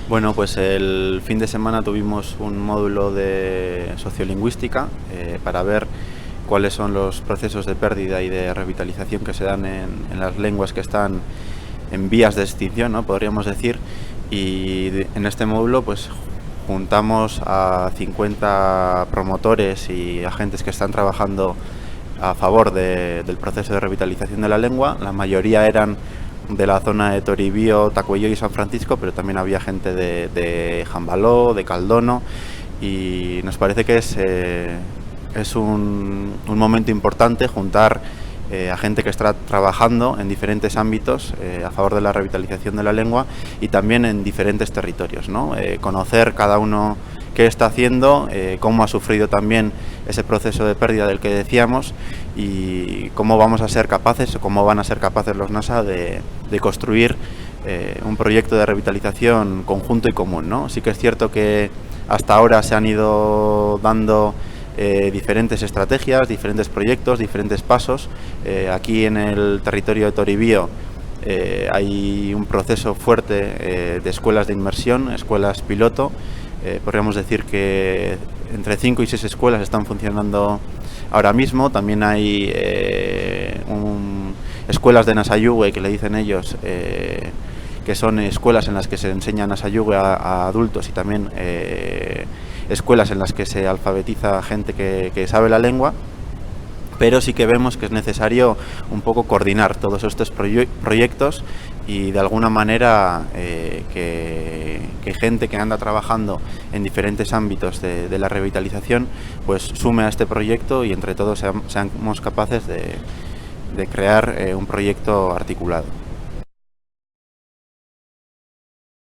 Bueno, pues el fin de semana tuvimos un módulo de sociolingüística para ver cuáles son los procesos de pérdida y de revitalización que se dan en las lenguas que están en vías de extinción, ¿no? Podríamos decir. Y en este módulo pues juntamos a 50 promotores y agentes que están trabajando a favor del proceso de revitalización de la lengua. La mayoría eran de la zona de Toribío, Tacuello y San Francisco, pero también había gente de Jambaló, de Caldono, y nos parece que es un momento importante juntar a gente que está trabajando en diferentes ámbitos a favor de la revitalización de la lengua y también en diferentes territorios, ¿no? Conocer cada uno qué está haciendo, cómo ha sufrido también ese proceso de pérdida del que decíamos y cómo vamos a ser capaces, o cómo van a ser capaces los NASA de construir un proyecto de revitalización conjunto y común, ¿no? Sí que es cierto que hasta ahora se han ido dando diferentes estrategias, diferentes proyectos, diferentes pasos. Aquí en el territorio de Toribío hay un proceso fuerte de escuelas de inmersión, escuelas piloto. Podríamos decir que entre 5 y 6 escuelas están funcionando ahora mismo. También hay escuelas de Nasayugue, que le dicen ellos, que son escuelas en las que se enseña Nasayugue a adultos y también escuelas en las que se alfabetiza gente que sabe la lengua. Pero sí que vemos que es necesario un poco coordinar todos estos proyectos y de alguna manera que gente que anda trabajando en diferentes ámbitos de la revitalización pues sume a este proyecto y entre todos seamos capaces de crear un proyecto articulado.